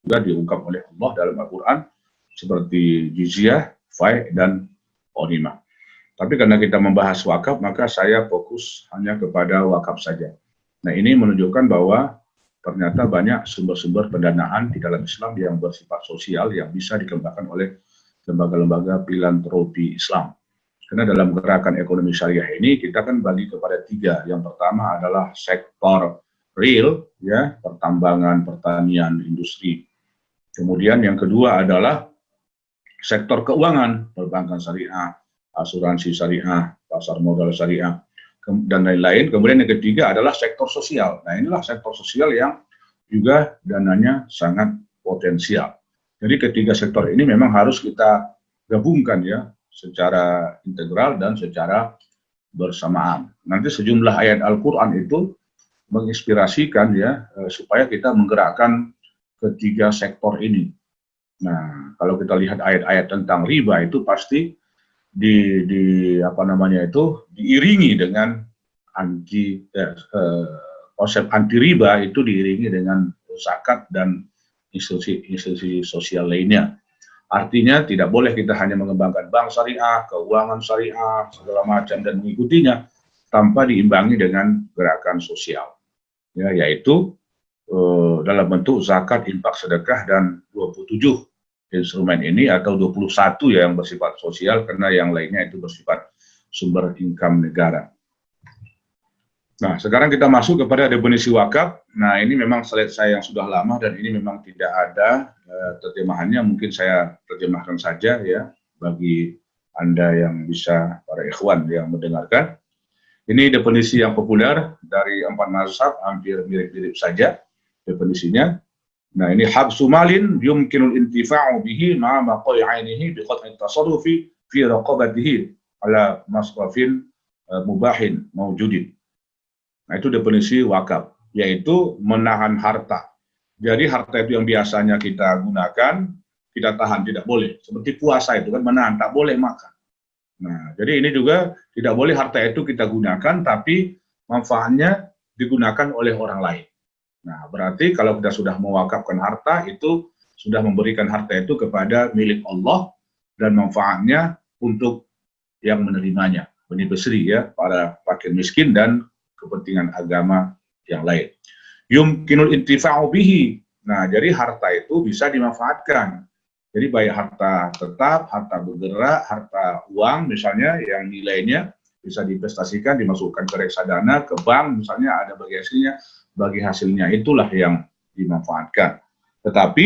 juga diungkap oleh Allah dalam Al-Quran seperti jizyah, fai, dan ghanimah. Tapi karena kita membahas wakaf, maka saya fokus hanya kepada wakaf saja. Nah, ini menunjukkan bahwa ternyata banyak sumber-sumber pendanaan di dalam Islam yang bersifat sosial yang bisa dikembangkan oleh lembaga-lembaga filantropi Islam. Karena dalam gerakan ekonomi syariah ini kita kan bagi kepada 3. Yang pertama adalah sektor real, ya, pertambangan, pertanian, industri. Kemudian yang kedua adalah sektor keuangan, perbankan syariah, asuransi syariah, pasar modal syariah, dan lain-lain. Kemudian yang ketiga adalah sektor sosial. Nah, inilah sektor sosial yang juga dananya sangat potensial. Jadi ketiga sektor ini memang harus kita gabungkan ya, secara integral dan secara bersamaan. Nanti sejumlah ayat Al-Quran itu menginspirasikan ya, supaya kita menggerakkan ketiga sektor ini. Nah, kalau kita lihat ayat-ayat tentang riba itu pasti diiringi dengan konsep anti riba itu diiringi dengan zakat dan institusi sosial lainnya. Artinya tidak boleh kita hanya mengembangkan bank syariah, keuangan syariah, segala macam dan mengikutinya tanpa diimbangi dengan gerakan sosial, ya, yaitu dalam bentuk zakat, infak, sedekah, dan 27 instrumen ini, atau 21 ya yang bersifat sosial, karena yang lainnya itu bersifat sumber income negara. Nah, sekarang kita masuk kepada definisi wakaf. Nah, ini memang slide saya yang sudah lama dan ini memang tidak ada terjemahannya, mungkin saya terjemahkan saja ya, bagi Anda yang bisa, para ikhwan yang mendengarkan. Ini definisi yang populer dari 4 mazhab, hampir mirip-mirip saja definisinya. Nah, ini habsu malin yumkinul intifa'u bihi ma'a maqa'i 'ainihi bi qat'i tasarrufi fi raqabatihi ala masrafin mubahin mawjudin. Nah, itu definisi wakaf, yaitu menahan harta. Jadi harta itu yang biasanya kita gunakan, kita tahan, tidak boleh. Seperti puasa itu kan menahan, tak boleh makan. Nah, jadi ini juga tidak boleh harta itu kita gunakan, tapi manfaatnya digunakan oleh orang lain. Nah, berarti kalau kita sudah mewakafkan harta, itu sudah memberikan harta itu kepada milik Allah dan manfaatnya untuk yang menerimanya, benih-besri ya, para fakir miskin dan kepentingan agama yang lain. Yumkinul intifa'u bihi. Nah, jadi harta itu bisa dimanfaatkan. Jadi baik harta tetap, harta bergerak, harta uang misalnya yang nilainya bisa diinvestasikan, dimasukkan ke reksadana, ke bank misalnya, ada bagi hasilnya itulah yang dimanfaatkan. Tetapi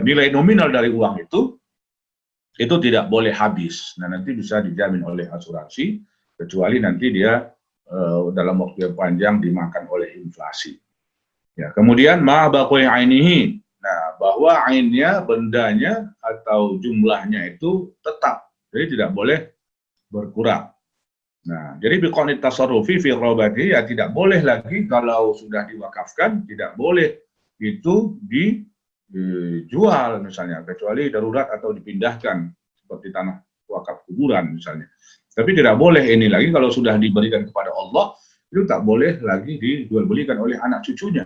nilai nominal dari uang itu tidak boleh habis. Nah, nanti bisa dijamin oleh asuransi, kecuali nanti dia dalam waktu yang panjang dimakan oleh inflasi. Ya, kemudian ma baqi ainihi. Nah, bahwa ainnya, bendanya atau jumlahnya itu tetap, jadi tidak boleh berkurang. Nah, jadi biqauni tasarrufi fi ghabatihi, ya tidak boleh lagi kalau sudah diwakafkan, tidak boleh itu dijual misalnya, kecuali darurat atau dipindahkan seperti tanah wakaf kuburan misalnya. Tapi tidak boleh ini lagi kalau sudah diberikan kepada Allah, itu tak boleh lagi dijual belikan oleh anak cucunya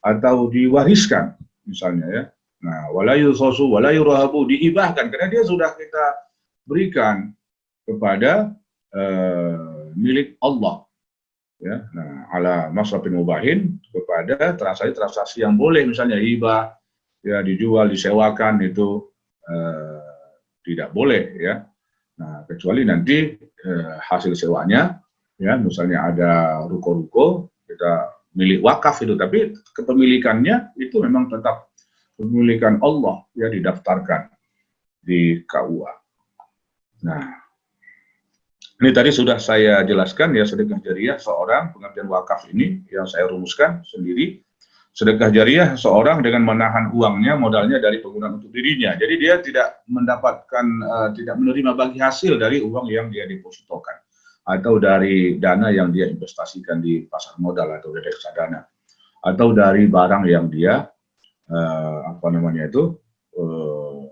atau diwariskan misalnya ya. Nah, wala yusasu wala yurahabu, dihibahkan karena dia sudah kita berikan kepada milik Allah ya. Nah, ala masrafin mubahin, kepada transaksi yang boleh, misalnya hibah ya, dijual, disewakan, itu tidak boleh ya. Nah, kecuali nanti hasil sewanya ya, misalnya ada ruko-ruko kita milik wakaf itu, tapi kepemilikannya itu memang tetap kepemilikan Allah ya, didaftarkan di KUA. Nah, ini tadi sudah saya jelaskan ya, sedekah jariah seorang, pengertian wakaf ini yang saya rumuskan sendiri. Sedekah jariah seorang dengan menahan uangnya, modalnya dari penggunaan untuk dirinya. Jadi dia tidak mendapatkan, tidak menerima bagi hasil dari uang yang dia depositokan atau dari dana yang dia investasikan di pasar modal atau di reksadana, atau dari barang yang dia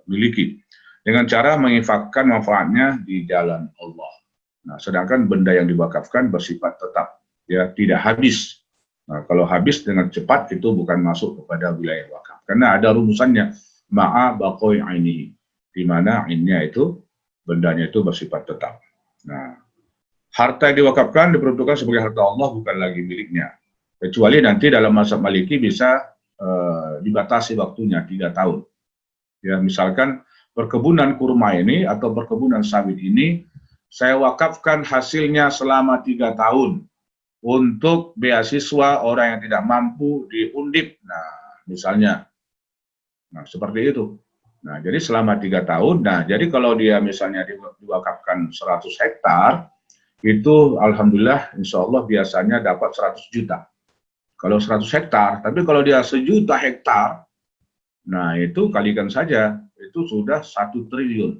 miliki, dengan cara menginfakkan manfaatnya di jalan Allah. Nah, sedangkan benda yang diwakafkan bersifat tetap, ya, tidak habis. Nah, kalau habis dengan cepat itu bukan masuk kepada wilayah wakaf. Karena ada rumusannya, ma'a baqoi aini, di mana ainnya itu, bendanya itu bersifat tetap. Nah, harta yang diwakafkan diperuntukkan sebagai harta Allah, bukan lagi miliknya. Kecuali nanti dalam mazhab Maliki bisa dibatasi waktunya 3 tahun. Ya, misalkan perkebunan kurma ini atau perkebunan sawit ini, saya wakafkan hasilnya selama 3 tahun untuk beasiswa orang yang tidak mampu di Undip. Nah, misalnya. Nah, seperti itu. Nah, jadi selama 3 tahun, nah, jadi kalau dia misalnya diwakafkan 100 hektar, itu alhamdulillah insya Allah biasanya dapat 100 juta. Kalau 100 hektar, tapi kalau dia 1.000.000 hektar, nah itu kalikan saja, itu sudah 1 triliun.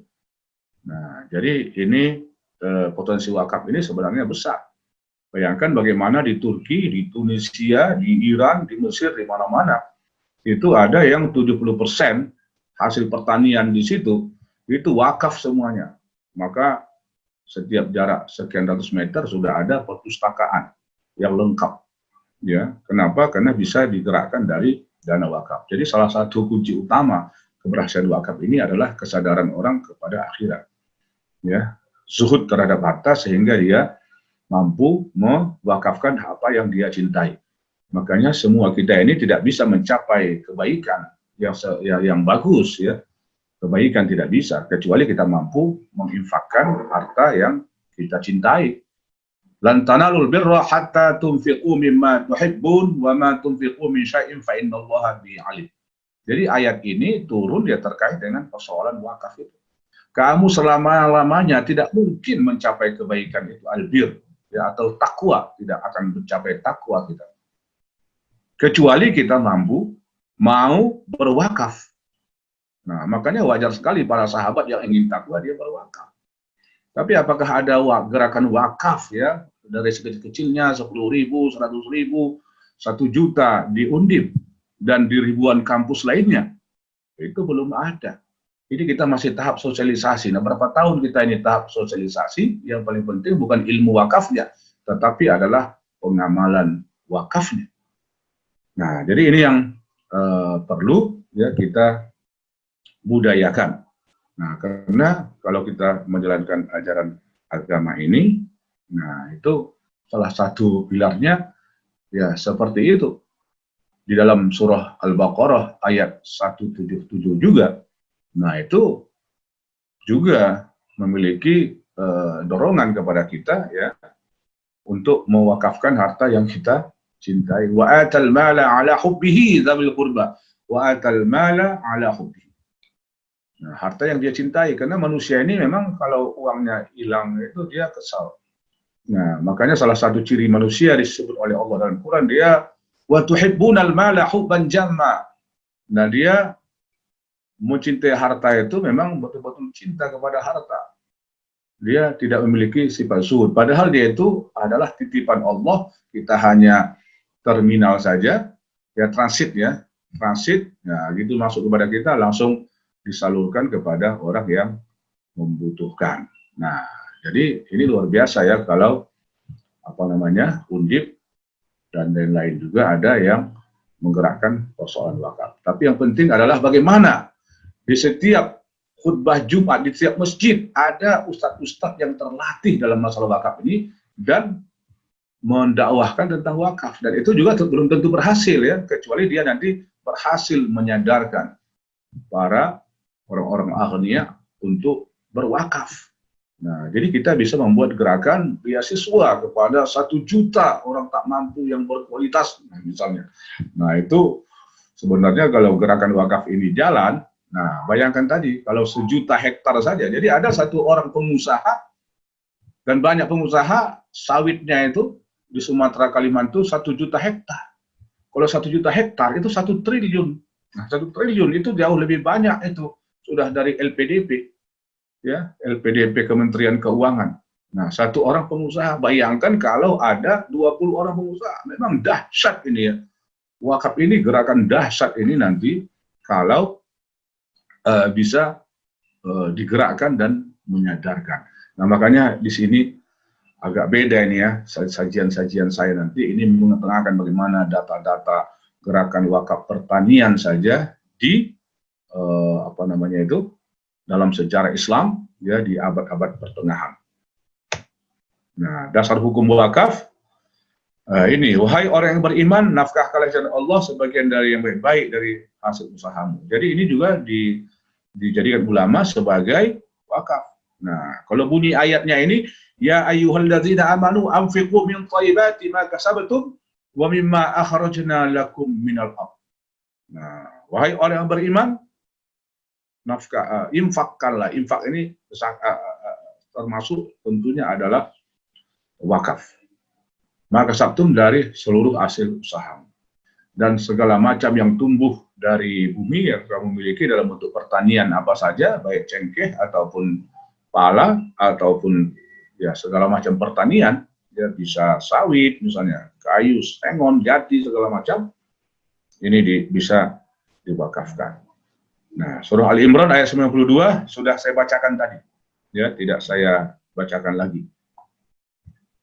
Nah, jadi ini potensi wakaf ini sebenarnya besar. Bayangkan bagaimana di Turki, di Tunisia, di Iran, di Mesir, di mana-mana. Itu ada yang 70% hasil pertanian di situ, itu wakaf semuanya. Maka setiap jarak sekian ratus meter sudah ada perpustakaan yang lengkap. Ya, kenapa? Karena bisa digerakkan dari dana wakaf. Jadi salah satu kunci utama keberhasilan wakaf ini adalah kesadaran orang kepada akhirat. Ya, zuhud terhadap harta sehingga dia mampu mewakafkan apa yang dia cintai. Makanya semua kita ini tidak bisa mencapai kebaikan yang bagus, ya. Kebaikan tidak bisa kecuali kita mampu menginfakkan harta yang kita cintai. Lan tanalul birra hatta tunfiqu mimma tuhibbun wa ma tunfiqu min syai'in fa innallaha bihi alim. Jadi ayat ini turun dia terkait dengan persoalan wakaf itu. Kamu selama-lamanya tidak mungkin mencapai kebaikan itu albir, ya, atau takwa, tidak akan mencapai takwa kita. Kecuali kita mau berwakaf. Nah, makanya wajar sekali para sahabat yang ingin takwa dia berwakaf. Tapi apakah ada gerakan wakaf, ya, dari sekecil-kecilnya 10.000, 100.000, 1 juta di Undip dan di ribuan kampus lainnya? Itu belum ada. Ini kita masih tahap sosialisasi. Nah, berapa tahun kita ini tahap sosialisasi? Yang paling penting bukan ilmu wakafnya, tetapi adalah pengamalan wakafnya. Nah, jadi ini yang perlu, ya, kita budayakan. Nah, karena kalau kita menjalankan ajaran agama ini, nah itu salah satu pilarnya, ya, seperti itu. Di dalam surah Al-Baqarah ayat 177 juga, nah itu juga memiliki dorongan kepada kita, ya, untuk mewakafkan harta yang kita cintai. Wa atal mala ala hubbihi dzawil qurba wa atal mala ala hubbihi. Nah, harta yang dia cintai, karena manusia ini memang kalau uangnya hilang itu dia kesal. Nah, makanya salah satu ciri manusia disebut oleh Allah dalam Quran, dia wa tuhibbunal mala hubban jamma. Nah, dia mencintai harta itu memang betul-betul cinta kepada harta. Dia tidak memiliki sifat zuhud. Padahal dia itu adalah titipan Allah, kita hanya terminal saja, ya, transit, ya, transit, ya, gitu masuk kepada kita, langsung disalurkan kepada orang yang membutuhkan. Nah, jadi ini luar biasa, ya, kalau Undip dan lain-lain juga ada yang menggerakkan persoalan wakaf. Tapi yang penting adalah bagaimana di setiap khutbah Jumat, di setiap masjid ada ustadz-ustadz yang terlatih dalam masalah wakaf ini dan mendakwahkan tentang wakaf. Dan itu juga belum tentu berhasil, ya, kecuali dia nanti berhasil menyadarkan para orang-orang aghnia untuk berwakaf. Nah, jadi kita bisa membuat gerakan beasiswa kepada 1 juta orang tak mampu yang berkualitas, misalnya. Nah, itu sebenarnya kalau gerakan wakaf ini jalan, nah, bayangkan tadi kalau 1 juta hektar saja. Jadi ada 1 orang pengusaha dan banyak pengusaha sawitnya itu di Sumatera, Kalimantan 1 juta hektar. Kalau 1 juta hektar itu 1 triliun. Nah, 1 triliun itu jauh lebih banyak, itu sudah dari LPDP. Ya, LPDP Kementerian Keuangan. Nah, 1 orang pengusaha, bayangkan kalau ada 20 orang pengusaha, memang dahsyat ini, ya. Wakaf ini gerakan dahsyat ini nanti kalau bisa digerakkan dan menyadarkan. Nah, makanya di sini agak beda ini, ya, sajian-sajian saya nanti ini mengetengahkan bagaimana data-data gerakan wakaf pertanian saja di apa namanya itu dalam sejarah Islam ya di abad-abad pertengahan. Nah, dasar hukum wakaf ini, wahai orang yang beriman, nafkahkanlah jalan Allah sebagian dari yang baik-baik dari hasil usahamu. Jadi ini juga dijadikan ulama sebagai wakaf. Nah, kalau bunyi ayatnya ini, ya ayyuhalladzina amanu anfiqu min thayyibati ma kasabtum wa mimma akhrajna lakum minal ardh. Nah, wahai orang yang beriman, infakkanlah. Infak ini termasuk tentunya adalah wakaf. Maka sabtum dari seluruh hasil usaha dan segala macam yang tumbuh dari bumi yang kamu miliki dalam bentuk pertanian apa saja, baik cengkeh ataupun pala ataupun ya segala macam pertanian, ya bisa sawit misalnya, kayu, sengon, jati segala macam ini bisa diwakafkan. Nah, surah Ali Imran ayat 92 sudah saya bacakan tadi, ya tidak saya bacakan lagi.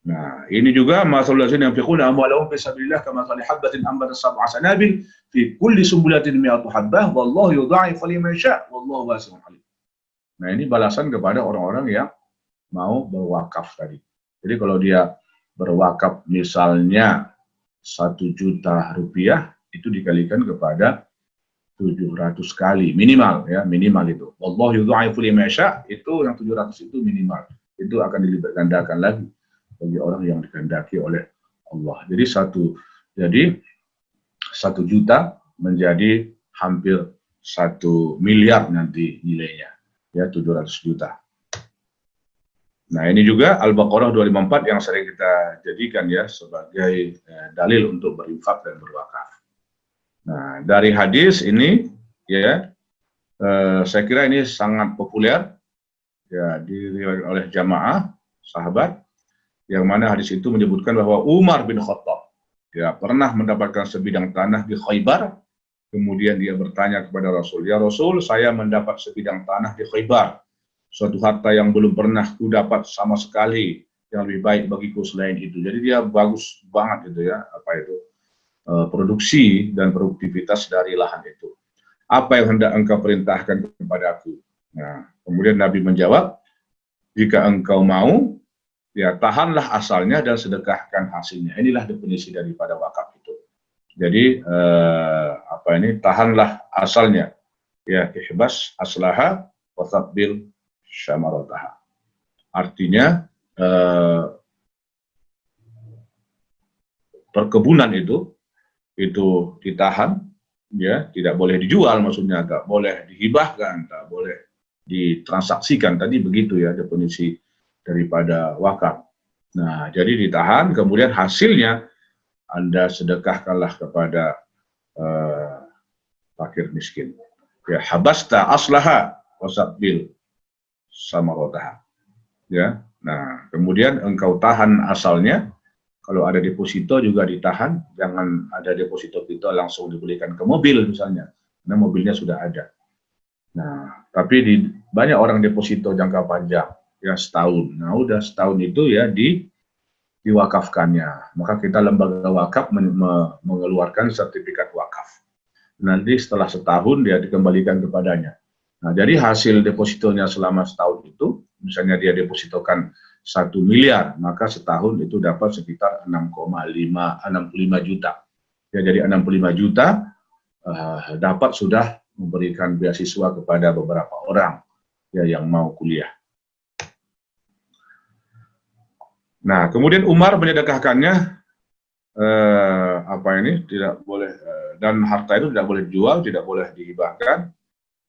Nah, ini juga masalul ladzina yunfiquna amwalahum fi sabilillah kamathali habatin ambatat sab'a sanabil fi kulli sumbulatin mi'atu habbah wallahu yudha'ifu liman yasha' wallahu wasi'un alim. Nah, ini balasan kepada orang-orang yang mau berwakaf tadi. Jadi kalau dia berwakaf misalnya 1 juta rupiah itu dikalikan kepada 700 kali minimal ya, minimal itu. Wallahu yudha'ifu liman yasha' itu yang 700 itu minimal. Itu akan dilipat gandakan lagi bagi orang yang dikehendaki oleh Allah. Jadi 1 juta menjadi hampir 1 miliar nanti nilainya, ya 700 juta. Nah ini juga Al-Baqarah 254 yang sering kita jadikan ya sebagai dalil untuk berinfak dan berwakaf. Nah dari hadis ini ya saya kira ini sangat populer ya diriwayatkan oleh jamaah sahabat, yang mana hadis itu menyebutkan bahwa Umar bin Khattab ya pernah mendapatkan sebidang tanah di Khaybar, kemudian dia bertanya kepada Rasul, ya Rasul, saya mendapat sebidang tanah di Khaybar, suatu harta yang belum pernah ku dapat sama sekali, yang lebih baik bagiku selain itu. Jadi dia bagus banget gitu ya, produksi dan produktivitas dari lahan itu. Apa yang hendak engkau perintahkan kepada aku? Nah, kemudian Nabi menjawab, jika engkau mau, ya tahanlah asalnya dan sedekahkan hasilnya. Inilah definisi daripada wakaf itu. Jadi tahanlah asalnya, ya ihbas aslaha wa thabbil syamarataha. Artinya perkebunan itu ditahan, ya tidak boleh dijual, maksudnya tak boleh dihibahkan, tak boleh ditransaksikan. Tadi begitu ya definisi daripada wakaf. Nah, jadi ditahan, kemudian hasilnya Anda sedekahkanlah kepada fakir miskin. Ya, habasta aslaha wasabbil samarotaha. Ya. Nah, kemudian engkau tahan asalnya. Kalau ada deposito juga ditahan, jangan ada deposito kita langsung dibelikan ke mobil misalnya, karena mobilnya sudah ada. Nah, tapi banyak orang deposito jangka panjang. Ya setahun. Nah udah setahun itu ya diwakafkannya. Maka kita lembaga wakaf mengeluarkan sertifikat wakaf. Nanti setelah setahun dia dikembalikan kepadanya. Nah jadi hasil depositonya selama setahun itu, misalnya dia depositokan 1 miliar, maka setahun itu dapat sekitar 65 juta. Ya jadi 65 juta dapat sudah memberikan beasiswa kepada beberapa orang ya yang mau kuliah. Nah, kemudian Umar menyedekahkannya tidak boleh dan harta itu tidak boleh dijual, tidak boleh dihibahkan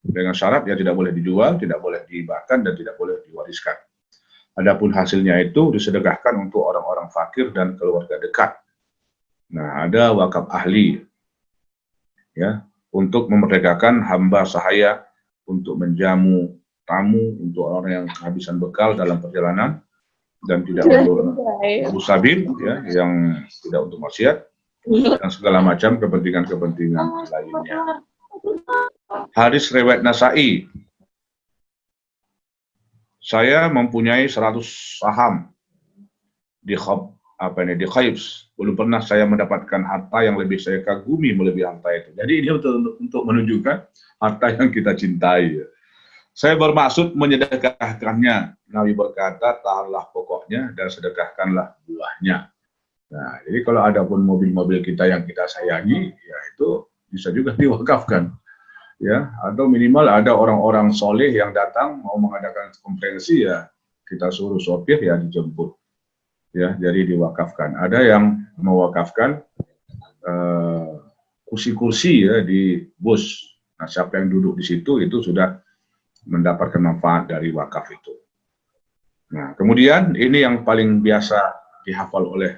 dengan syarat ya tidak boleh dijual, tidak boleh dihibahkan dan tidak boleh diwariskan. Adapun hasilnya itu disedekahkan untuk orang-orang fakir dan keluarga dekat. Nah, ada wakaf ahli ya untuk memerdekakan hamba sahaya, untuk menjamu tamu, untuk orang yang kehabisan bekal dalam perjalanan, dan tidak untuk sabil ya yang tidak untuk maksiat dan segala macam kepentingan lainnya. Hadis riwayat Nasa'i. Saya mempunyai 100 saham di apa ini, di Khaybs. Belum pernah saya mendapatkan harta yang lebih saya kagumi melebihi harta itu. Jadi ini untuk menunjukkan harta yang kita cintai. Saya bermaksud menyedekahkannya. Nabi berkata, tahanlah pokoknya dan sedekahkanlah buahnya. Nah, jadi kalau ada pun mobil-mobil kita yang kita sayangi, ya itu bisa juga diwakafkan. Ya, atau minimal ada orang-orang soleh yang datang mau mengadakan konferensi, ya kita suruh sopir ya dijemput. Ya, jadi diwakafkan. Ada yang mewakafkan kursi-kursi ya di bus. Nah, siapa yang duduk di situ itu sudah mendapatkan manfaat dari wakaf itu. Nah, kemudian ini yang paling biasa dihafal oleh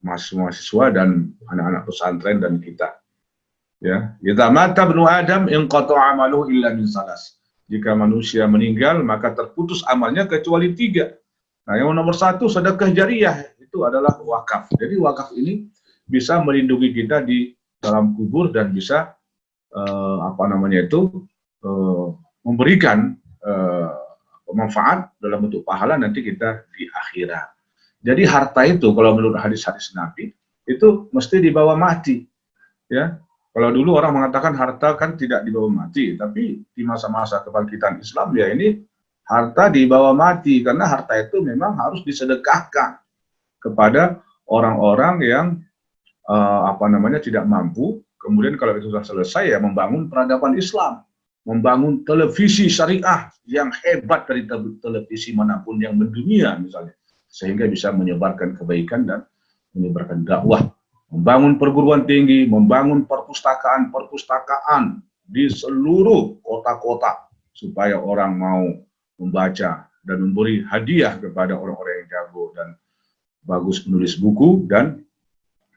mahasiswa dan anak-anak pesantren dan kita. Ya, idza mata ibnu Adam inqata'a amaluhu illa min salas. Jika manusia meninggal maka terputus amalnya kecuali 3. Nah, yang nomor 1 sedekah jariyah, itu adalah wakaf. Jadi wakaf ini bisa melindungi kita di dalam kubur dan bisa memberikan manfaat dalam bentuk pahala nanti kita di akhirat. Jadi harta itu kalau menurut hadis-hadis Nabi itu mesti dibawa mati. Ya, kalau dulu orang mengatakan harta kan tidak dibawa mati, tapi di masa-masa kebangkitan Islam ya ini harta dibawa mati, karena harta itu memang harus disedekahkan kepada orang-orang yang tidak mampu. Kemudian kalau itu sudah selesai ya membangun peradaban Islam, membangun televisi syariah yang hebat dari televisi manapun yang mendunia misalnya, sehingga bisa menyebarkan kebaikan dan menyebarkan dakwah, membangun perguruan tinggi, membangun perpustakaan di seluruh kota-kota supaya orang mau membaca dan memberi hadiah kepada orang-orang yang jago dan bagus menulis buku dan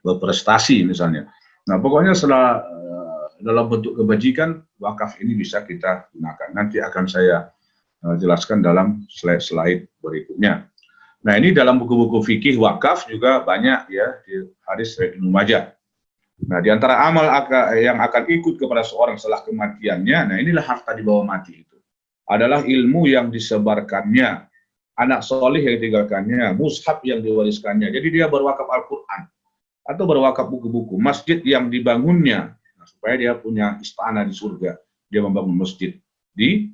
berprestasi misalnya. Nah, pokoknya setelah dalam bentuk kebajikan, wakaf ini bisa kita gunakan. Nanti akan saya jelaskan dalam slide-slide berikutnya. Nah, ini dalam buku-buku fikih wakaf juga banyak ya di hadis riwayat Ibnu Majah. Nah, di antara amal yang akan ikut kepada seorang setelah kematiannya, nah inilah harta di bawah mati itu. Adalah ilmu yang disebarkannya, anak soleh yang ditinggalkannya, mushaf yang diwariskannya. Jadi dia berwakaf Al-Quran atau berwakaf buku-buku, masjid yang dibangunnya, nah, supaya dia punya istana di surga. Dia membangun masjid di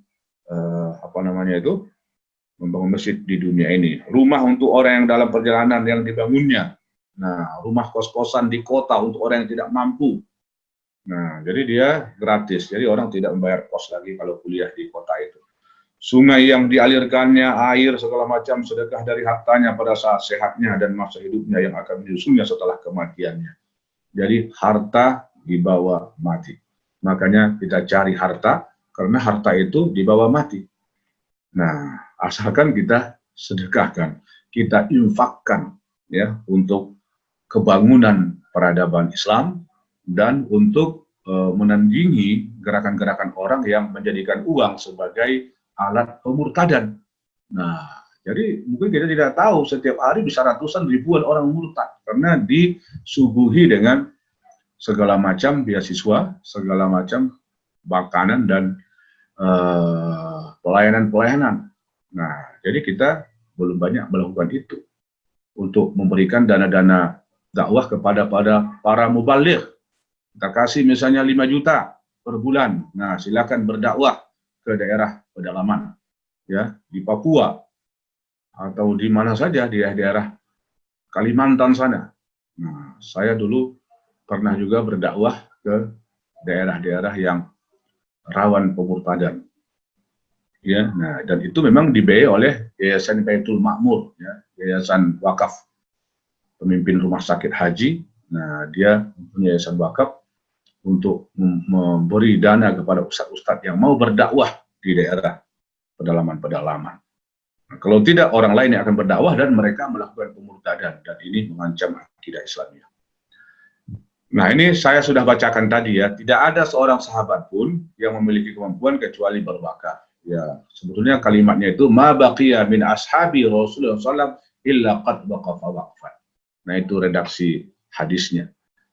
membangun masjid di dunia ini. Rumah untuk orang yang dalam perjalanan yang dibangunnya. Nah, rumah kos-kosan di kota untuk orang yang tidak mampu. Nah, jadi dia gratis. Jadi orang tidak membayar kos lagi kalau kuliah di kota itu. Sungai yang dialirkannya, air segala macam sedekah dari hartanya pada saat sehatnya dan masa hidupnya yang akan menyusulnya setelah kematiannya. Jadi harta dibawa mati. Makanya kita cari harta karena harta itu dibawa mati. Nah, asalkan kita sedekahkan, kita infakkan ya untuk kebangunan peradaban Islam dan untuk menandingi gerakan-gerakan orang yang menjadikan uang sebagai alat pemurtadan. Nah, jadi mungkin kita tidak tahu setiap hari bisa ratusan ribuan orang murtad karena disuguhi dengan segala macam beasiswa, segala macam makanan dan pelayanan-pelayanan. Nah, jadi kita belum banyak melakukan itu untuk memberikan dana-dana dakwah kepada para mubaligh. Kita kasih misalnya 5 juta per bulan. Nah, silakan berdakwah ke daerah pedalaman, ya di Papua atau di mana saja di daerah Kalimantan sana. Nah, saya dulu pernah juga berdakwah ke daerah-daerah yang rawan pemurtadan. Ya, nah, dan itu memang dibiayai oleh Yayasan Baitul Makmur, ya, Yayasan Wakaf Pemimpin Rumah Sakit Haji. Nah, dia punya yayasan wakaf untuk memberi dana kepada ustadz-ustadz yang mau berdakwah di daerah pedalaman-pedalaman. Nah, kalau tidak, orang lain yang akan berdakwah dan mereka melakukan pemurtadan, dan ini mengancam akidah Islamiyah. Nah, ini saya sudah bacakan tadi ya, tidak ada seorang sahabat pun yang memiliki kemampuan kecuali berwakaf. Ya, sebetulnya kalimatnya itu ma baqiya min ashabi Rasulullah SAW illa qad waqafa waqfan. Nah, itu redaksi hadisnya.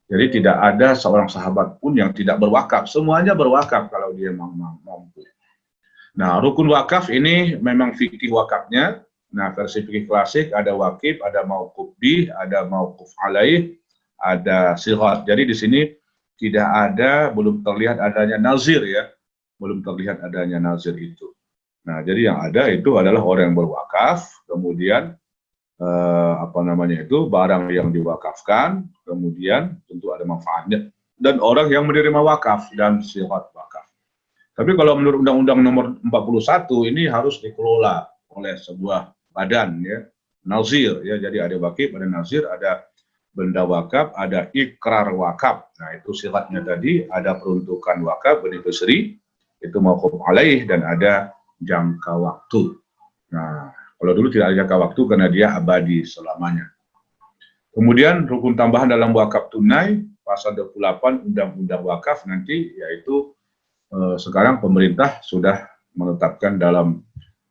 Jadi tidak ada seorang sahabat pun yang tidak berwakaf, semuanya berwakaf kalau dia mampu. Nah, rukun wakaf ini memang fikih wakafnya Nah, versi fikih klasik ada wakif, ada mauquf bih, ada mauquf alaih, ada sirat. Jadi di sini tidak ada, belum terlihat adanya nazir ya, belum terlihat adanya nazir itu. Nah, jadi yang ada itu adalah orang yang berwakaf, kemudian apa namanya itu, barang yang diwakafkan, kemudian tentu ada manfaatnya, dan orang yang menerima wakaf dan sirat wakaf. Tapi kalau menurut Undang-Undang Nomor 41 ini harus dikelola oleh sebuah badan ya, nazir ya. Jadi ada wakif, ada nazir, ada benda wakaf, ada ikrar wakaf. Nah, itu sifatnya tadi, ada peruntukan wakaf, beneficiary, itu mauquf alaih, dan ada jangka waktu. Nah, kalau dulu tidak ada jangka waktu karena dia abadi selamanya. Kemudian rukun tambahan dalam wakaf tunai, pasal 28 Undang-Undang Wakaf nanti, yaitu sekarang pemerintah sudah menetapkan dalam,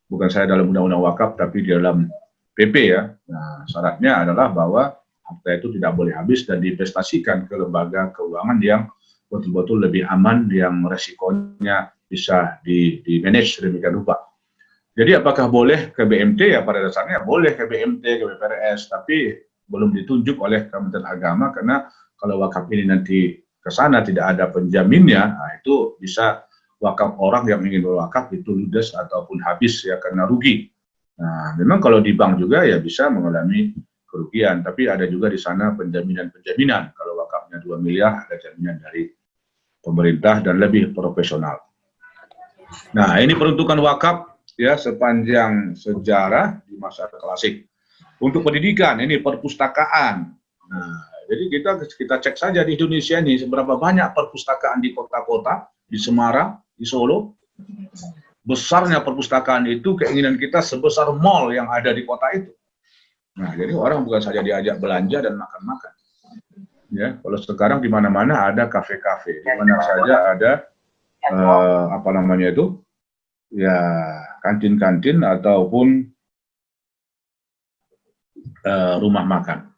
bukan saya dalam Undang-Undang Wakaf, tapi di dalam PP ya. Nah, syaratnya adalah bahwa harta itu tidak boleh habis dan diinvestasikan ke lembaga keuangan yang betul-betul lebih aman, yang resikonya bisa di-manage sedemikian rupa. Jadi apakah boleh ke BMT? Ya pada dasarnya boleh ke BMT, ke BPRS, tapi belum ditunjuk oleh Kementerian Agama, karena kalau wakaf ini nanti ke sana tidak ada penjaminnya, nah itu bisa wakaf orang yang ingin berwakaf itu ludes ataupun habis ya karena rugi. Nah, memang kalau di bank juga ya bisa mengalami kerugian, tapi ada juga di sana penjaminan-penjaminan. Kalau wakafnya 2 miliar, ada jaminan dari pemerintah dan lebih profesional. Nah, ini peruntukan wakaf ya sepanjang sejarah di masa klasik. Untuk pendidikan, ini perpustakaan. Nah, jadi kita cek saja di Indonesia ini seberapa banyak perpustakaan di kota-kota, di Semarang, di Solo. Besarnya perpustakaan itu, keinginan kita sebesar mall yang ada di kota itu. Nah, jadi orang bukan saja diajak belanja dan makan-makan. Ya, kalau sekarang di mana-mana ada kafe-kafe, di mana saja ada apa namanya itu, ya kantin-kantin ataupun rumah makan.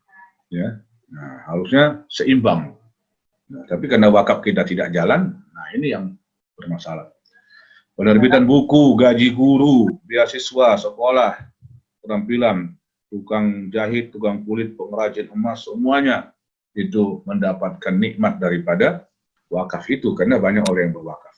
Ya, nah, harusnya seimbang. Nah, tapi karena wakaf kita tidak jalan, nah ini yang bermasalah. Penerbitan buku, gaji guru, beasiswa, sekolah, keterampilan, tukang jahit, tukang kulit, pengrajin emas, semuanya itu mendapatkan nikmat daripada wakaf itu, karena banyak orang yang berwakaf.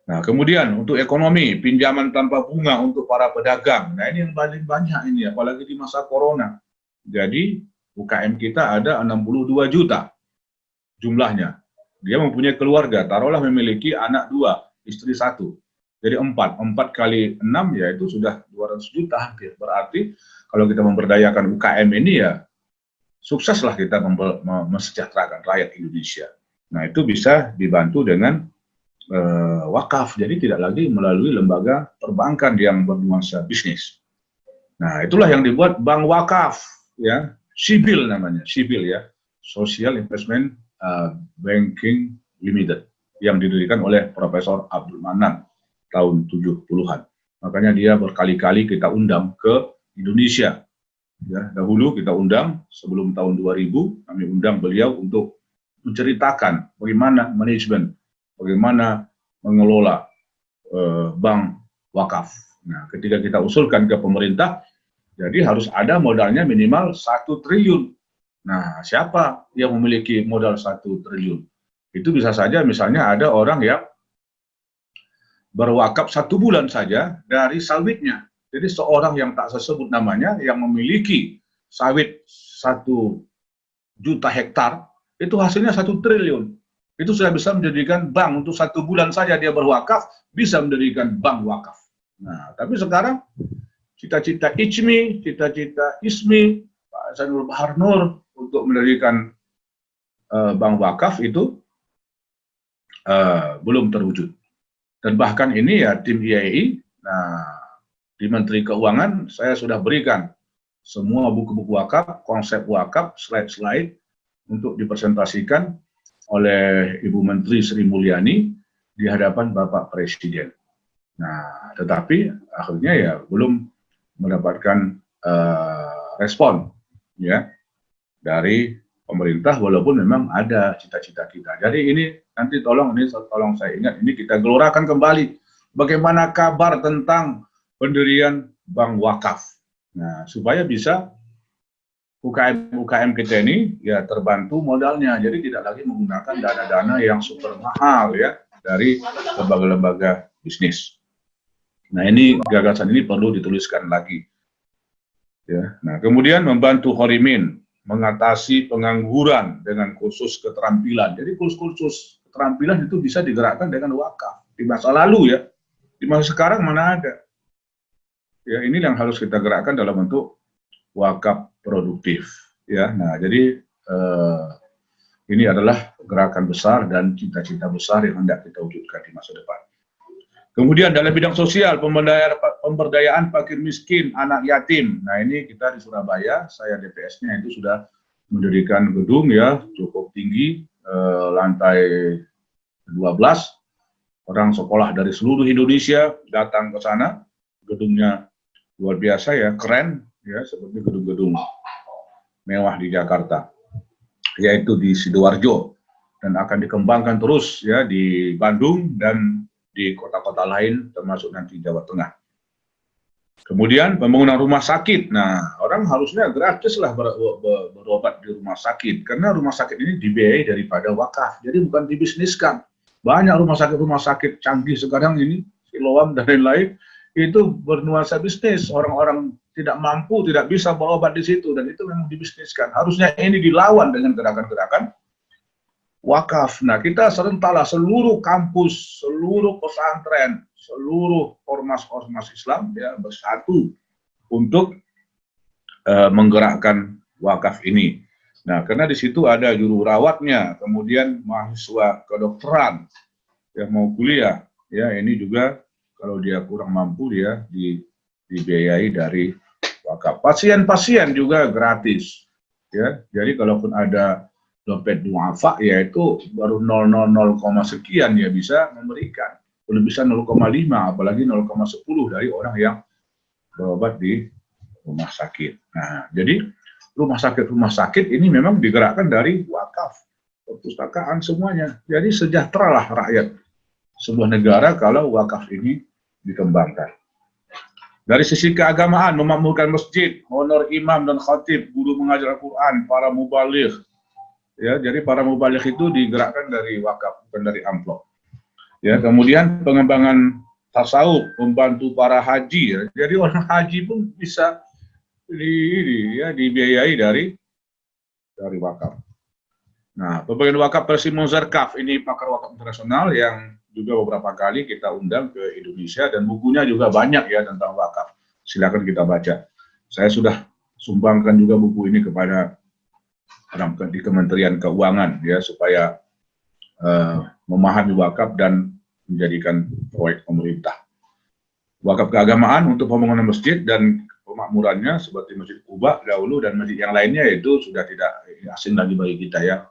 Nah, kemudian untuk ekonomi, pinjaman tanpa bunga untuk para pedagang. Nah, ini yang paling banyak ini, apalagi di masa corona. Jadi, UKM kita ada 62 juta jumlahnya. Dia mempunyai keluarga, taruhlah memiliki anak 2, istri 1. Jadi 4 kali 6 ya itu sudah 200 juta hampir. Berarti kalau kita memberdayakan UKM ini ya sukseslah kita mesejahterakan rakyat Indonesia. Nah, itu bisa dibantu dengan wakaf, jadi tidak lagi melalui lembaga perbankan yang bernuansa bisnis. Nah, itulah yang dibuat bank wakaf, ya, SIBIL namanya, SIBIL ya, Social Investment Banking Limited, yang didirikan oleh Profesor Abdul Manan tahun 70-an. Makanya dia berkali-kali kita undang ke Indonesia. Ya, dahulu kita undang sebelum tahun 2000, kami undang beliau untuk menceritakan bagaimana manajemen, bagaimana mengelola bank wakaf. Nah, ketika kita usulkan ke pemerintah, jadi harus ada modalnya minimal 1 triliun. Nah, siapa yang memiliki modal 1 triliun? Itu bisa saja misalnya ada orang yang berwakaf 1 bulan saja dari sawitnya. Jadi seorang yang tak sesebut namanya, yang memiliki sawit 1 juta hektar, itu hasilnya 1 triliun. Itu sudah bisa menjadikan bank untuk 1 bulan saja dia berwakaf, bisa mendirikan bank wakaf. Nah, tapi sekarang cita-cita ICMI, cita-cita ISMI, Pak Hasanul Bahar Nur untuk mendirikan bank wakaf itu belum terwujud. Dan bahkan ini ya tim IAI, nah di Menteri Keuangan saya sudah berikan semua buku-buku wakaf, konsep wakaf, slide-slide untuk dipresentasikan oleh Ibu Menteri Sri Mulyani di hadapan Bapak Presiden. Nah, tetapi akhirnya ya belum mendapatkan respon ya dari pemerintah, walaupun memang ada cita-cita kita. Jadi ini nanti tolong saya ingat, ini kita gelorakan kembali. Bagaimana kabar tentang pendirian bank wakaf. Nah, supaya bisa UKM kita ini ya terbantu modalnya, jadi tidak lagi menggunakan dana-dana yang super mahal ya dari lembaga-lembaga bisnis. Nah, ini gagasan ini perlu dituliskan lagi. Ya. Nah, kemudian membantu Horimin mengatasi pengangguran dengan kursus keterampilan. Jadi kursus keterampilan itu bisa digerakkan dengan wakaf. Di masa lalu ya, di masa sekarang mana ada. Ya, ini yang harus kita gerakkan dalam bentuk wakaf produktif. Ya, nah jadi ini adalah gerakan besar dan cita-cita besar yang hendak kita wujudkan di masa depan. Kemudian dalam bidang sosial, pemberdayaan fakir miskin, anak yatim. Nah ini kita di Surabaya, saya DPS-nya itu sudah mendirikan gedung ya cukup tinggi, lantai 12. Orang sekolah dari seluruh Indonesia datang ke sana. Gedungnya luar biasa ya, keren ya, seperti gedung-gedung mewah di Jakarta, yaitu di Sidoarjo, dan akan dikembangkan terus ya di Bandung dan di kota-kota lain termasuk nanti Jawa Tengah. Kemudian pembangunan rumah sakit. Nah, orang harusnya gratis lah berobat di rumah sakit, karena rumah sakit ini dibiayai daripada wakaf, jadi bukan dibisniskan. Banyak rumah sakit canggih sekarang ini, Siloam dan lain-lain, itu bernuansa bisnis. Orang-orang tidak mampu, tidak bisa berobat di situ, dan itu memang dibisniskan. Harusnya ini dilawan dengan gerakan-gerakan wakaf. Nah, kita serentaklah seluruh kampus, seluruh pesantren, seluruh ormas-ormas Islam ya bersatu untuk menggerakkan wakaf ini. Nah, karena di situ ada juru rawatnya, kemudian mahasiswa kedokteran yang mau kuliah, ya ini juga kalau dia kurang mampu dia dibiayai dari wakaf. Pasien-pasien juga gratis, ya. Jadi kalaupun ada dompet duafa, ya itu baru 0,00 sekian ya bisa memberikan. Kalau bisa 0,5, apalagi 0,10 dari orang yang berobat di rumah sakit. Nah, jadi rumah sakit ini memang digerakkan dari wakaf, perpustakaan semuanya. Jadi sejahteralah rakyat sebuah negara kalau wakaf ini dikembangkan. Dari sisi keagamaan, memakmurkan masjid, honor imam dan khatib, guru mengajar Al-Quran, para mubaligh. Ya, jadi para mubaligh itu digerakkan dari wakaf, bukan dari amplop. Ya, kemudian pengembangan tasawuf, membantu para haji. Ya. Jadi orang haji pun bisa dibiayai dari wakaf. Nah, pembagian wakaf versi Mozarkaf, ini pakar wakaf internasional yang juga beberapa kali kita undang ke Indonesia, dan bukunya juga banyak ya tentang wakaf. Silakan kita baca. Saya sudah sumbangkan juga buku ini kepada di Kementerian Keuangan ya, supaya memahami wakaf dan menjadikan proyek pemerintah. Wakaf keagamaan untuk pembangunan masjid dan pemakmurannya seperti Masjid Quba dahulu dan masjid yang lainnya itu sudah tidak asing lagi bagi kita ya.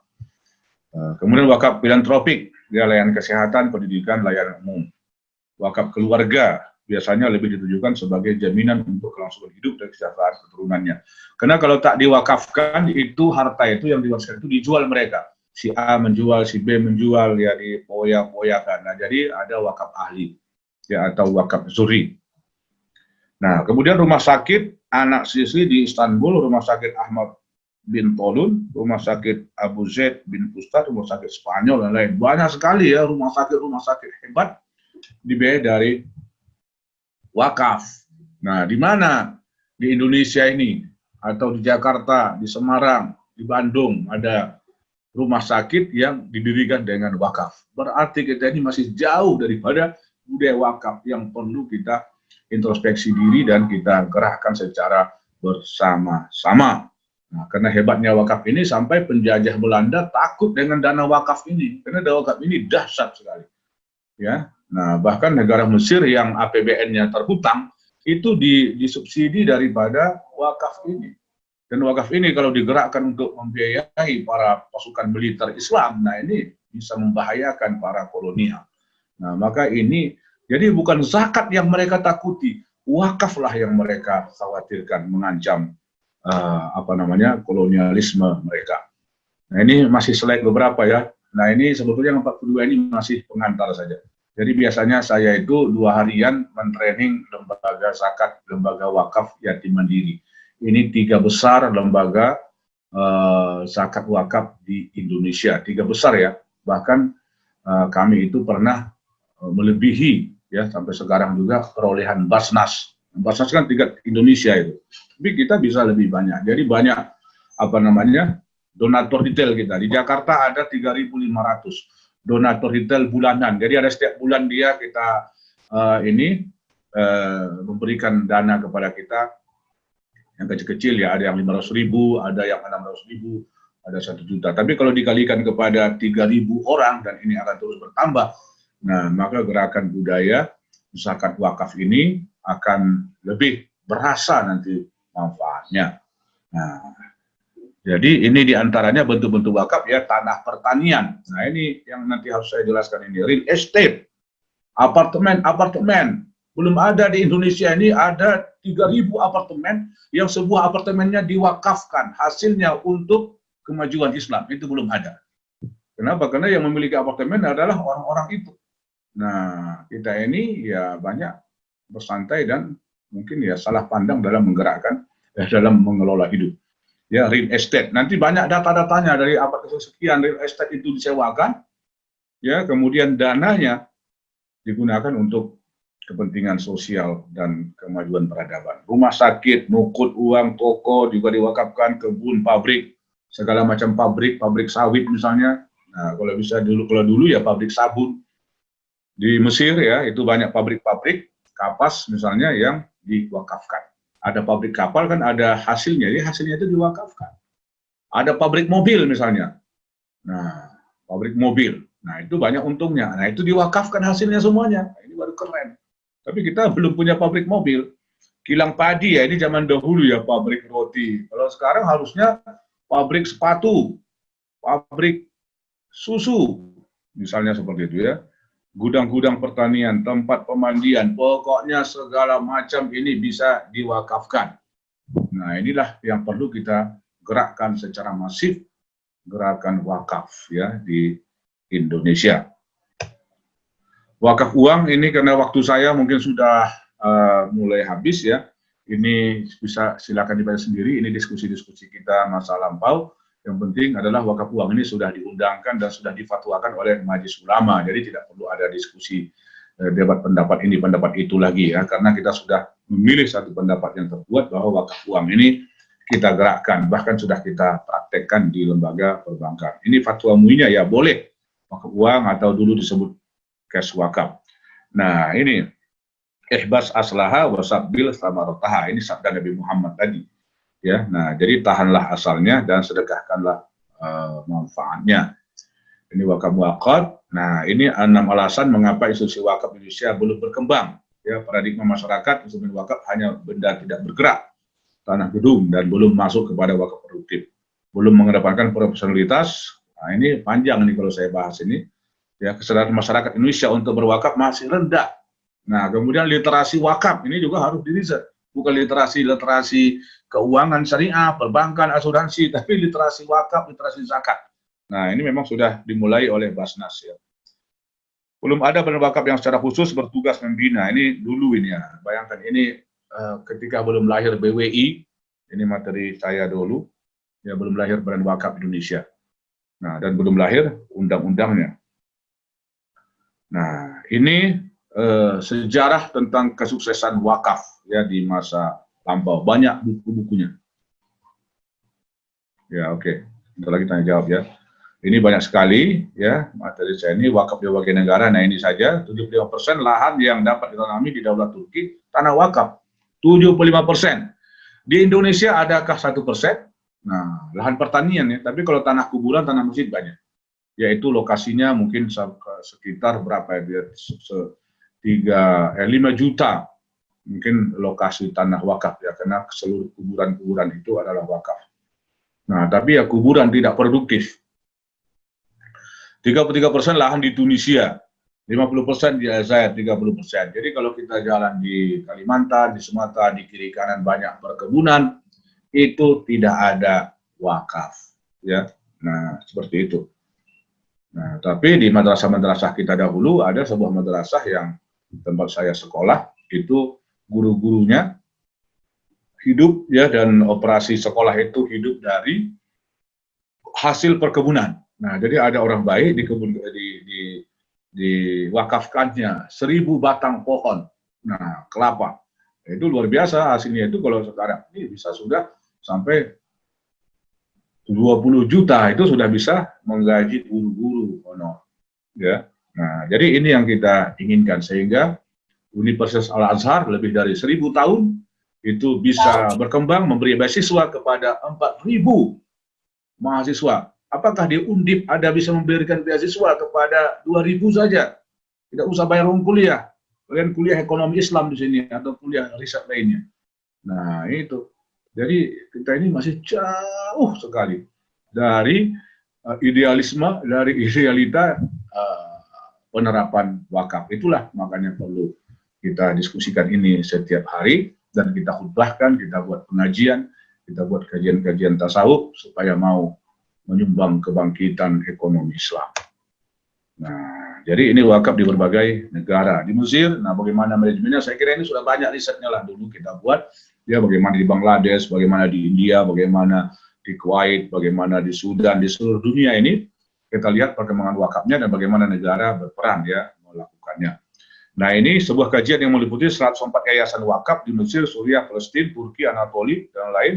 Kemudian wakaf filantropik, ya, layanan kesehatan, pendidikan, layanan umum. Wakaf keluarga biasanya lebih ditujukan sebagai jaminan untuk kelangsungan hidup dan kesejahteraan keturunannya. Karena kalau tak diwakafkan, itu harta itu yang diwariskan itu dijual mereka. Si A menjual, si B menjual, ya dipoya-poyakan. Nah, jadi ada wakaf ahli, ya, atau wakaf zuri. Nah, kemudian rumah sakit anak Sisi di Istanbul, rumah sakit Ahmad bin Tolun, rumah sakit Abu Zaid bin Ustad, rumah sakit Spanyol, dan lain. Banyak sekali ya rumah sakit hebat dibiayai dari wakaf. Nah, di mana? Di Indonesia ini, atau di Jakarta, di Semarang, di Bandung, ada rumah sakit yang didirikan dengan wakaf. Berarti kita ini masih jauh daripada budaya wakaf yang perlu kita introspeksi diri dan kita gerakkan secara bersama-sama. Nah, karena hebatnya wakaf ini sampai penjajah Belanda takut dengan dana wakaf ini, karena dana wakaf ini dahsyat sekali. Ya, nah bahkan negara Mesir yang APBN-nya terhutang itu disubsidi daripada wakaf ini. Dan wakaf ini kalau digerakkan untuk membiayai para pasukan militer Islam, nah ini bisa membahayakan para kolonial. Nah, maka ini jadi bukan zakat yang mereka takuti, wakaflah yang mereka khawatirkan mengancam kolonialisme mereka. Nah, ini masih slide beberapa ya. Nah, ini sebetulnya yang 42 ini masih pengantar saja. Jadi biasanya saya itu 2 harian mentraining lembaga zakat, lembaga wakaf yatim mandiri. Ini 3 besar lembaga zakat wakaf di Indonesia, 3 besar ya. Bahkan kami itu pernah melebihi ya sampai sekarang juga perolehan Basnas. Basnas kan tingkat Indonesia itu. Tapi kita bisa lebih banyak. Jadi banyak apa namanya donatur retail kita. Di Jakarta ada 3.500 donatur retail bulanan. Jadi ada setiap bulan dia kita memberikan dana kepada kita yang kecil-kecil ya, ada yang 500.000, ada yang 600.000, ada 1 juta. Tapi kalau dikalikan kepada 3.000 orang dan ini akan terus bertambah, nah maka gerakan budaya zakat wakaf ini akan lebih berasa nanti manfaatnya. Nah, jadi ini diantaranya bentuk-bentuk wakaf ya, tanah pertanian. Nah ini yang nanti harus saya jelaskan ini, real estate, apartemen. Belum ada di Indonesia ini, ada 3.000 apartemen yang sebuah apartemennya diwakafkan, hasilnya untuk kemajuan Islam, itu belum ada. Kenapa? Karena yang memiliki apartemen adalah orang-orang itu. Nah, kita ini ya banyak bersantai dan mungkin ya salah pandang dalam menggerakkan, dalam mengelola hidup. Ya, real estate. Nanti banyak data-datanya dari abad kesekian real estate itu disewakan, ya, kemudian dananya digunakan untuk kepentingan sosial dan kemajuan peradaban. Rumah sakit, nukut uang, toko juga diwakafkan, kebun, pabrik, segala macam pabrik sawit misalnya. Nah, kalau dulu ya pabrik sabun. Di Mesir ya, itu banyak pabrik-pabrik kapas misalnya yang diwakafkan. Ada pabrik kapal kan ada hasilnya, jadi hasilnya itu diwakafkan. Ada pabrik mobil misalnya. Nah, pabrik mobil. Nah, itu banyak untungnya. Nah, itu diwakafkan hasilnya semuanya. Nah, ini baru keren. Tapi kita belum punya pabrik mobil. Kilang padi ya, ini zaman dahulu ya, pabrik roti. Kalau sekarang harusnya pabrik sepatu, pabrik susu, misalnya seperti itu ya. Gudang-gudang pertanian, tempat pemandian, pokoknya segala macam ini bisa diwakafkan. Nah, inilah yang perlu kita gerakkan secara masif, gerakan wakaf ya di Indonesia. Wakaf uang ini karena waktu saya mungkin sudah mulai habis ya. Ini bisa silakan dibaca sendiri, ini diskusi-diskusi kita masa lampau. Yang penting adalah wakaf uang ini sudah diundangkan dan sudah difatwakan oleh Majelis Ulama. Jadi tidak perlu ada diskusi debat pendapat ini, pendapat itu lagi ya. Karena kita sudah memilih satu pendapat yang terkuat bahwa wakaf uang ini kita gerakkan. Bahkan sudah kita praktekkan di lembaga perbankan. Ini fatwa MUI-nya ya boleh wakaf uang atau dulu disebut cash wakaf. Nah ini ihbas aslaha wasabil samarotaha. Ini sabda Nabi Muhammad tadi. Ya, nah jadi tahanlah asalnya dan sedekahkanlah manfaatnya. Ini wakaf wakaf. Nah ini 6 alasan mengapa institusi wakaf Indonesia belum berkembang. Ya, paradigma masyarakat instrumen wakaf hanya benda tidak bergerak, tanah gedung dan belum masuk kepada wakaf produktif. Belum mengedepankan profesionalitas. Nah ini panjang nih kalau saya bahas ini. Ya, kesadaran masyarakat Indonesia untuk berwakaf masih rendah. Nah kemudian literasi wakaf ini juga harus diriset. Bukan literasi keuangan syariah, perbankan, asuransi, tapi literasi wakaf, literasi zakat. Nah, ini memang sudah dimulai oleh Basnas ya. Belum ada badan wakaf yang secara khusus bertugas membina. Ini dulu ini ya. Bayangkan ini ketika belum lahir BWI, ini materi saya dulu, ya belum lahir badan wakaf Indonesia. Nah, dan belum lahir undang-undangnya. Nah, ini sejarah tentang kesuksesan wakaf ya di masa lampau, banyak buku-bukunya. Ya oke, bentar lagi tanya jawab ya. Ini banyak sekali ya materi saya ini wakaf di berbagai negara. Nah ini saja 75% lahan yang dapat ditanami di Daulat Turki tanah wakaf. 75%. Di Indonesia adakah 1%? Nah lahan pertanian ya. Tapi kalau tanah kuburan, tanah masjid banyak. Yaitu lokasinya mungkin sekitar berapa ya? 5 juta mungkin lokasi tanah wakaf ya, karena seluruh kuburan-kuburan itu adalah wakaf. Nah, tapi ya kuburan tidak produktif. 33% lahan di Tunisia, 50% di Aljazair, 30%. Jadi kalau kita jalan di Kalimantan, di Sumatera, di kiri kanan banyak perkebunan, itu tidak ada wakaf, ya. Nah, seperti itu. Nah, tapi di madrasah-madrasah kita dahulu ada sebuah madrasah yang tempat saya sekolah, itu guru-gurunya hidup ya, dan operasi sekolah itu hidup dari hasil perkebunan. Nah, jadi ada orang baik di kebun diwakafkannya 1000 batang pohon. Nah, kelapa. Itu luar biasa hasilnya, itu kalau sekarang ini bisa sudah sampai 20 juta, itu sudah bisa menggaji guru-guru honor. Ya. Nah, jadi ini yang kita inginkan, sehingga Universitas Al-Azhar lebih dari 1000 tahun itu bisa berkembang, memberi beasiswa kepada 4000 mahasiswa. Apakah di Undip ada bisa memberikan beasiswa kepada 2000 saja? Tidak usah bayar uang kuliah. Kalian kuliah ekonomi Islam di sini atau kuliah riset lainnya. Nah, itu. Jadi kita ini masih jauh sekali dari idealisme, dari idealita penerapan wakaf. Itulah makanya perlu kita diskusikan ini setiap hari, dan kita khutbahkan, kita buat pengajian, kita buat kajian-kajian tasawuf supaya mau menyumbang kebangkitan ekonomi Islam. Nah, jadi ini wakaf di berbagai negara. Di Mesir, nah bagaimana manajemennya, saya kira ini sudah banyak risetnya lah dulu kita buat. Ya, bagaimana di Bangladesh, bagaimana di India, bagaimana di Kuwait, bagaimana di Sudan, di seluruh dunia ini, kita lihat perkembangan wakafnya dan bagaimana negara berperan ya melakukannya. Nah, ini sebuah kajian yang meliputi 104 yayasan wakaf di Mesir, Suriah, Palestina, Turki, Anatoli, dan lain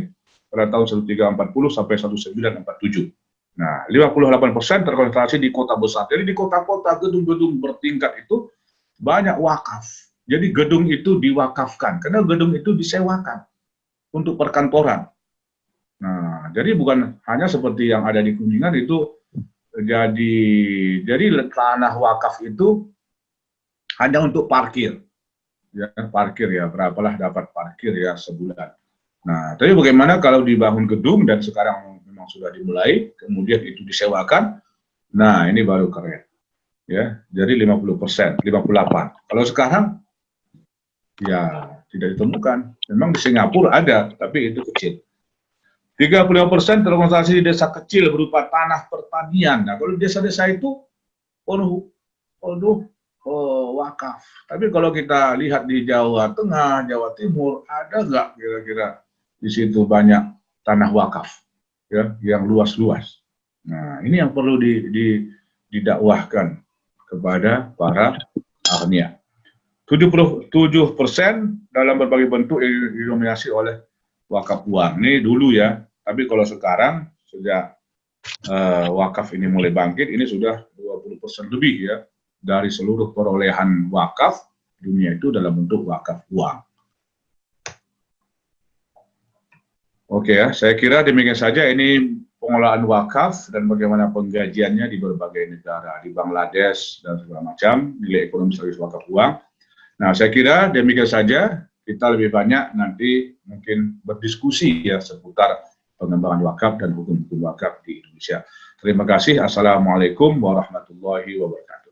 pada tahun 1340 sampai 1947. Nah, 58% terkonsentrasi di kota besar. Jadi di kota-kota, gedung-gedung bertingkat itu banyak wakaf. Jadi gedung itu diwakafkan, karena gedung itu disewakan untuk perkantoran. Nah, jadi bukan hanya seperti yang ada di Kuningan itu, jadi tanah wakaf itu hanya untuk parkir. Ya, parkir ya, berapalah dapat parkir ya sebulan. Nah, tapi bagaimana kalau dibangun gedung dan sekarang memang sudah dimulai, kemudian itu disewakan, nah ini baru keren. Ya, jadi 50%, 58%. Kalau sekarang, ya tidak ditemukan. Memang di Singapura ada, tapi itu kecil. 35% terkonsentrasi di desa kecil berupa tanah pertanian. Nah, kalau desa-desa itu penuh wakaf. Tapi kalau kita lihat di Jawa Tengah, Jawa Timur, ada nggak kira-kira di situ banyak tanah wakaf ya yang luas-luas. Nah, ini yang perlu didakwahkan kepada para ahliya. 77% dalam berbagai bentuk didominasi oleh wakaf uang. Ini dulu ya, tapi kalau sekarang sejak wakaf ini mulai bangkit, ini sudah 20% lebih ya dari seluruh perolehan wakaf dunia itu dalam bentuk wakaf uang. Oke ya, saya kira demikian saja ini pengelolaan wakaf dan bagaimana penggajiannya di berbagai negara, di Bangladesh dan segala macam, nilai ekonomi strategis wakaf uang. Nah, saya kira demikian saja, kita lebih banyak nanti mungkin berdiskusi ya seputar pengembangan wakaf dan hukum-hukum wakaf di Indonesia. Terima kasih. Assalamualaikum warahmatullahi wabarakatuh.